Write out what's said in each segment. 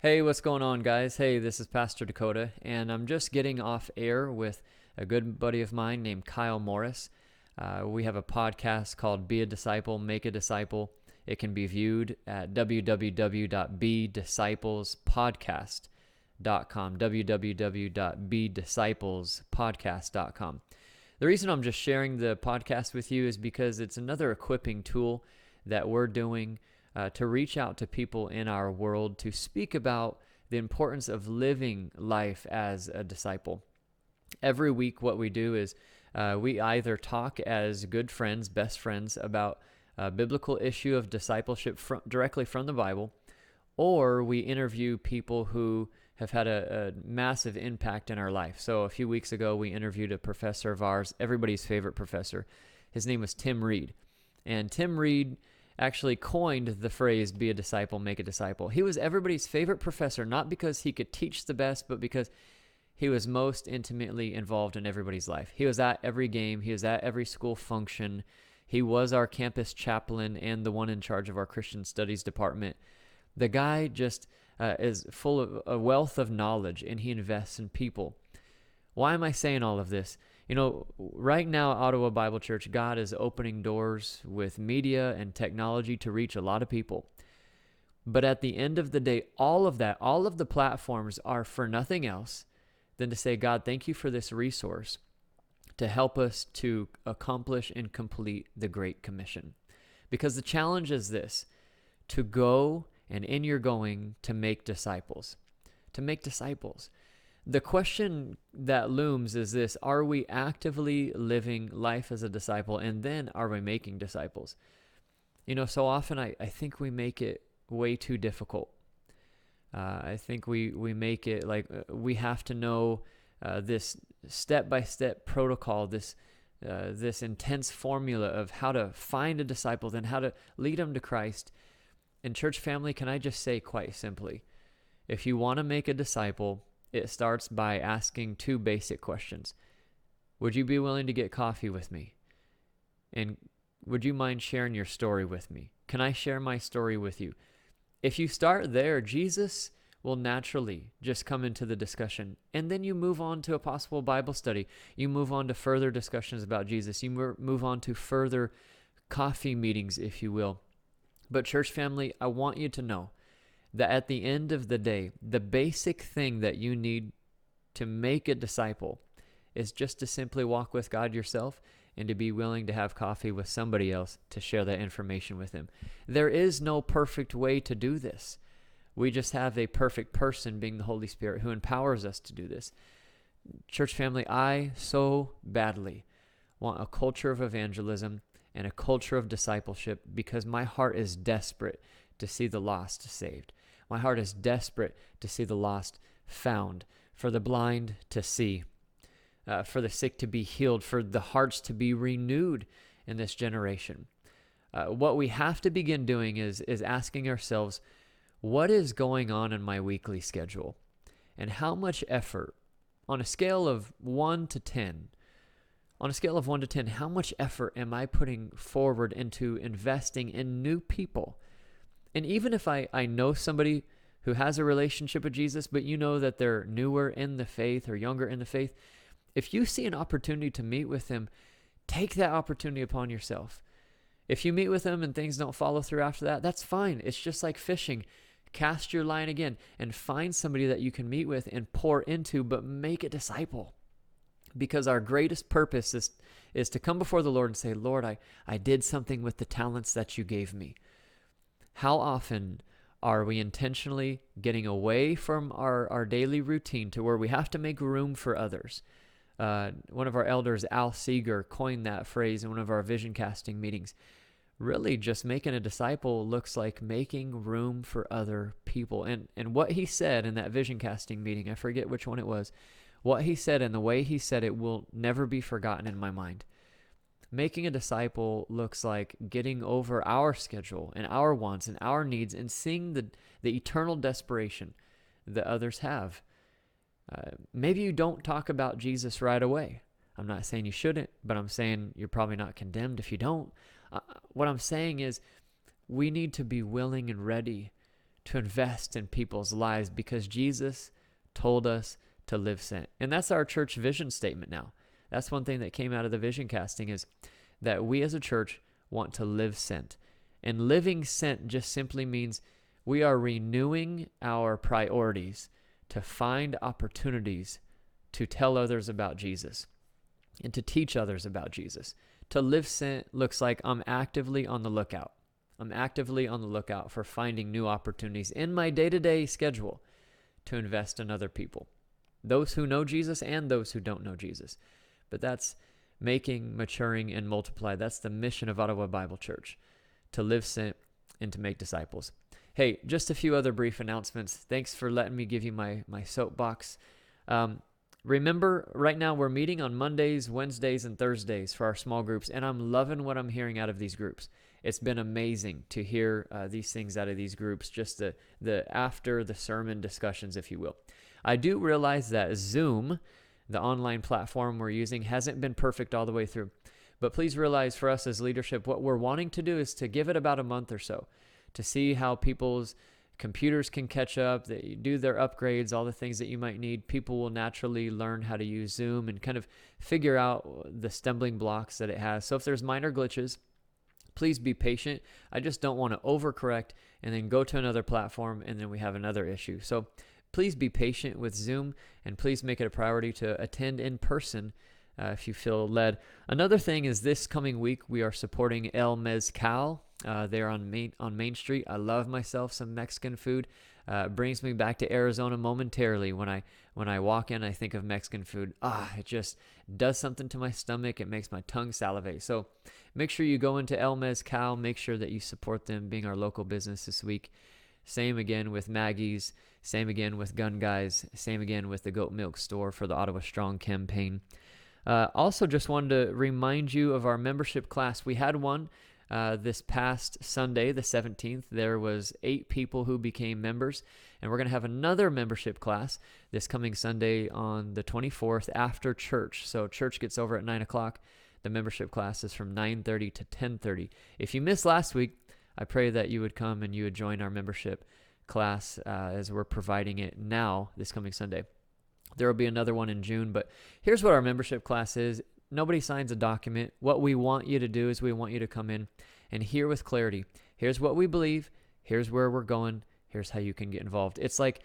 Hey, what's going on, guys? Hey, this is Pastor Dakota, and I'm just getting off air with a good buddy of mine named Kyle Morris. We have a podcast called Be a Disciple, Make a Disciple. It can be viewed at www.bedisciplespodcast.com, www.bedisciplespodcast.com. The reason I'm just sharing the podcast with you is because it's another equipping tool that we're doing to reach out to people in our world to speak about the importance of living life as a disciple. Every week, what we do is we either talk as good friends, best friends, about a biblical issue of discipleship directly from the Bible, or we interview people who have had a massive impact in our life. So a few weeks ago, we interviewed a professor of ours, everybody's favorite professor. His name was Tim Reed. And Tim Reed actually coined the phrase, be a disciple, make a disciple. He was everybody's favorite professor, not because he could teach the best, but because he was most intimately involved in everybody's life. He was at every game. He was at every school function. He was our campus chaplain and the one in charge of our Christian studies department. The guy just is full of a wealth of knowledge, and he invests in people. Why am I saying all of this? You know, right now, Ottawa Bible Church, God is opening doors with media and technology to reach a lot of people. But at the end of the day, all of that, all of the platforms are for nothing else than to say, God, thank you for this resource to help us to accomplish and complete the Great Commission. Because the challenge is this: to go, and in your going, to make disciples. To make disciples. The question that looms is this: are we actively living life as a disciple, and then are we making disciples? You know, so often I think we make it way too difficult. I think we make it like we have to know this step-by-step protocol, this intense formula of how to find a disciple, then how to lead them to Christ. And church family, can I just say quite simply, if you want to make a disciple, it starts by asking two basic questions. Would you be willing to get coffee with me? And would you mind sharing your story with me? Can I share my story with you? If you start there, Jesus will naturally just come into the discussion. And then you move on to a possible Bible study. You move on to further discussions about Jesus. You move on to further coffee meetings, if you will. But church family, I want you to know that at the end of the day, the basic thing that you need to make a disciple is just to simply walk with God yourself and to be willing to have coffee with somebody else to share that information with him. There is no perfect way to do this. We just have a perfect person, being the Holy Spirit, who empowers us to do this. Church family, I so badly want a culture of evangelism and a culture of discipleship because my heart is desperate to see the lost saved. My heart is desperate to see the lost found, for the blind to see, for the sick to be healed, for the hearts to be renewed in this generation. What we have to begin doing is asking ourselves, what is going on in my weekly schedule? And how much effort, on a scale of 1 to 10, how much effort am I putting forward into investing in new people? And even if I know somebody who has a relationship with Jesus, but you know that they're newer in the faith or younger in the faith, if you see an opportunity to meet with them, take that opportunity upon yourself. If you meet with them and things don't follow through after that, that's fine. It's just like fishing. Cast your line again and find somebody that you can meet with and pour into, but make a disciple. Because our greatest purpose is to come before the Lord and say, Lord, I did something with the talents that you gave me. How often are we intentionally getting away from our daily routine to where we have to make room for others? One of our elders, Al Seeger, coined that phrase in one of our vision casting meetings. Really, just making a disciple looks like making room for other people. And what he said in that vision casting meeting, I forget which one it was, what he said and the way he said it will never be forgotten in my mind. Making a disciple looks like getting over our schedule and our wants and our needs and seeing the eternal desperation that others have. Maybe you don't talk about Jesus right away. I'm not saying you shouldn't, but I'm saying you're probably not condemned if you don't. What I'm saying is we need to be willing and ready to invest in people's lives because Jesus told us to live sent. And that's our church vision statement now. That's one thing that came out of the vision casting, is that we as a church want to live sent. And living sent just simply means we are renewing our priorities to find opportunities to tell others about Jesus and to teach others about Jesus. To live sent looks like I'm actively on the lookout. I'm actively on the lookout for finding new opportunities in my day-to-day schedule to invest in other people, those who know Jesus and those who don't know Jesus. But that's making, maturing, and multiply. That's the mission of Ottawa Bible Church, to live sent and to make disciples. Hey, just a few other brief announcements. Thanks for letting me give you my soapbox. Remember, right now we're meeting on Mondays, Wednesdays, and Thursdays for our small groups, and I'm loving what I'm hearing out of these groups. It's been amazing to hear these things out of these groups, just the after the sermon discussions, if you will. I do realize that Zoom, the online platform we're using, hasn't been perfect all the way through. But please realize, for us as leadership, what we're wanting to do is to give it about a month or so to see how people's computers can catch up, they do their upgrades, all the things that you might need. People will naturally learn how to use Zoom and kind of figure out the stumbling blocks that it has. So if there's minor glitches, please be patient. I just don't want to overcorrect and then go to another platform and then we have another issue. So please be patient with Zoom, and please make it a priority to attend in person if you feel led. Another thing is, this coming week we are supporting El Mezcal. They're on Main Street. I love myself some Mexican food. It brings me back to Arizona momentarily. When I walk in, I think of Mexican food. It just does something to my stomach. It makes my tongue salivate. So make sure you go into El Mezcal. Make sure that you support them, being our local business this week. Same again with Maggie's. Same again with Gun Guys. Same again with the Goat Milk Store for the Ottawa Strong campaign. Also, just wanted to remind you of our membership class. We had one this past Sunday, the 17th. There was 8 people who became members, and we're going to have another membership class this coming Sunday on the 24th after church. So church gets over at 9 o'clock. The membership class is from 9:30 to 10:30. If you missed last week, I pray that you would come and you would join our membership class as we're providing it now this coming Sunday. There will be another one in June, but here's what our membership class is. Nobody signs a document. What we want you to do is we want you to come in and hear with clarity. Here's what we believe. Here's where we're going. Here's how you can get involved. It's like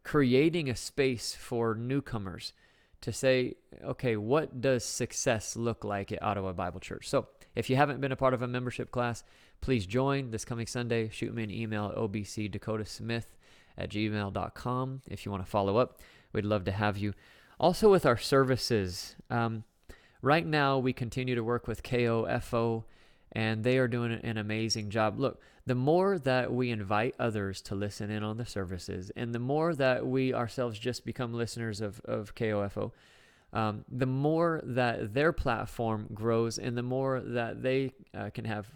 creating a space for newcomers to say, okay, what does success look like at Ottawa Bible Church? So if you haven't been a part of a membership class, please join this coming Sunday. Shoot me an email at obcdakotasmith@gmail.com if you want to follow up. We'd love to have you. Also with our services, right now we continue to work with KOFO, and they are doing an amazing job. Look, the more that we invite others to listen in on the services, and the more that we ourselves just become listeners of KOFO, the more that their platform grows and the more that they can have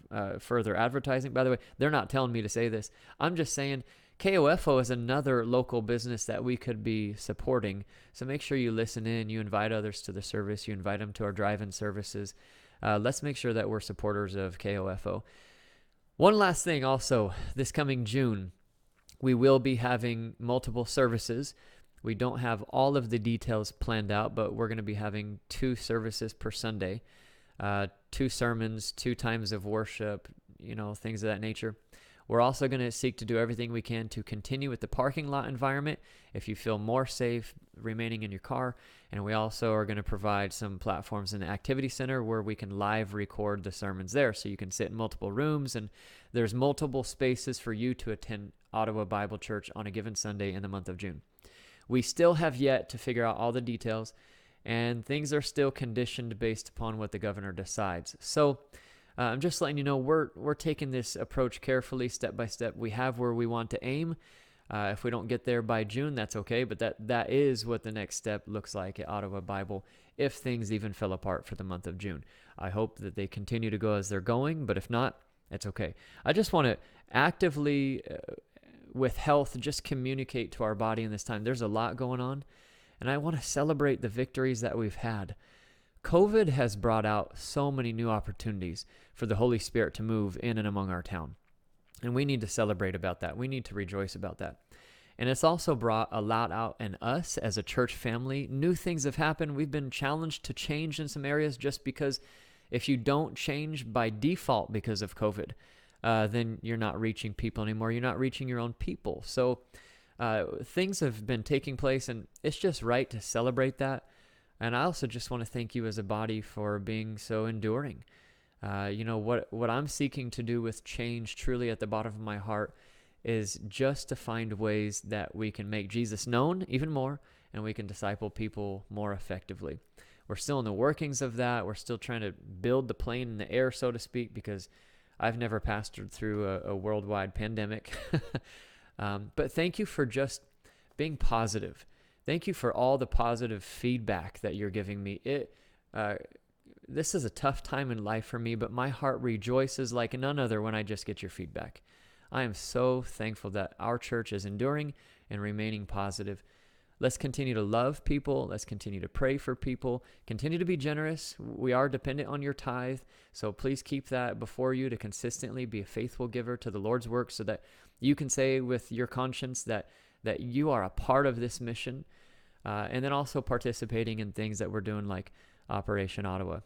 further advertising. By the way, they're not telling me to say this. I'm just saying KOFO is another local business that we could be supporting. So make sure you listen in, you invite others to the service, you invite them to our drive-in services. Let's make sure that we're supporters of KOFO. One last thing also, this coming June, we will be having multiple services. We don't have all of the details planned out, but we're going to be having 2 services per Sunday, 2 sermons, 2 times of worship, things of that nature. We're also going to seek to do everything we can to continue with the parking lot environment if you feel more safe remaining in your car. And we also are going to provide some platforms in the activity center where we can live record the sermons there. So you can sit in multiple rooms, and there's multiple spaces for you to attend Ottawa Bible Church on a given Sunday in the month of June. We still have yet to figure out all the details, and things are still conditioned based upon what the governor decides. So I'm just letting you know we're taking this approach carefully, step by step. We have where we want to aim. If we don't get there by June, that's okay, but that is what the next step looks like at Ottawa Bible if things even fell apart for the month of June. I hope that they continue to go as they're going, but if not, it's okay. I just want to actively, with health, just communicate to our body in this time. There's a lot going on, and I want to celebrate the victories that we've had. COVID has brought out so many new opportunities for the Holy Spirit to move in and among our town. And we need to celebrate about that. We need to rejoice about that. And it's also brought a lot out in us as a church family. New things have happened. We've been challenged to change in some areas just because if you don't change by default because of COVID, then you're not reaching people anymore. You're not reaching your own people. So things have been taking place, and it's just right to celebrate that. And I also just want to thank you as a body for being so enduring. What I'm seeking to do with change truly at the bottom of my heart is just to find ways that we can make Jesus known even more, and we can disciple people more effectively. We're still in the workings of that. We're still trying to build the plane in the air, so to speak, because I've never pastored through a worldwide pandemic. But thank you for just being positive. Thank you for all the positive feedback that you're giving me. This is a tough time in life for me, but my heart rejoices like none other when I just get your feedback. I am so thankful that our church is enduring and remaining positive. Let's continue to love people. Let's continue to pray for people. Continue to be generous. We are dependent on your tithe, so please keep that before you to consistently be a faithful giver to the Lord's work so that you can say with your conscience that you are a part of this mission, and then also participating in things that we're doing like Operation Ottawa.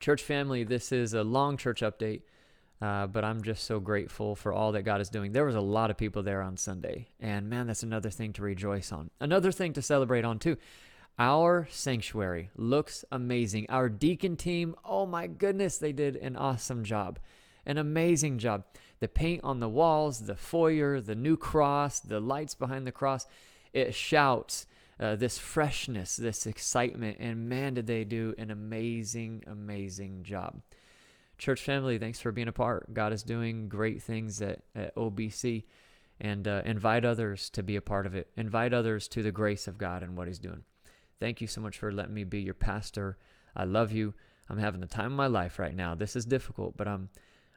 Church family, this is a long church update. But I'm just so grateful for all that God is doing. There was a lot of people there on Sunday. And man, that's another thing to rejoice on. Another thing to celebrate on too. Our sanctuary looks amazing. Our deacon team, oh my goodness, they did an awesome job. An amazing job. The paint on the walls, the foyer, the new cross, the lights behind the cross, it shouts this freshness, this excitement. And man, did they do an amazing, amazing job. Church family, thanks for being a part. God is doing great things at OBC, and invite others to be a part of it. Invite others to the grace of God and what he's doing. Thank you so much for letting me be your pastor. I love you. I'm having the time of my life right now. This is difficult, but I'm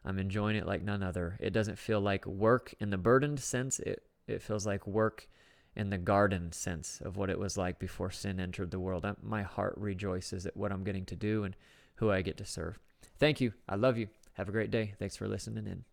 enjoying it like none other. It doesn't feel like work in the burdened sense. It feels like work in the garden sense of what it was like before sin entered the world. My heart rejoices at what I'm getting to do and who I get to serve. Thank you. I love you. Have a great day. Thanks for listening in.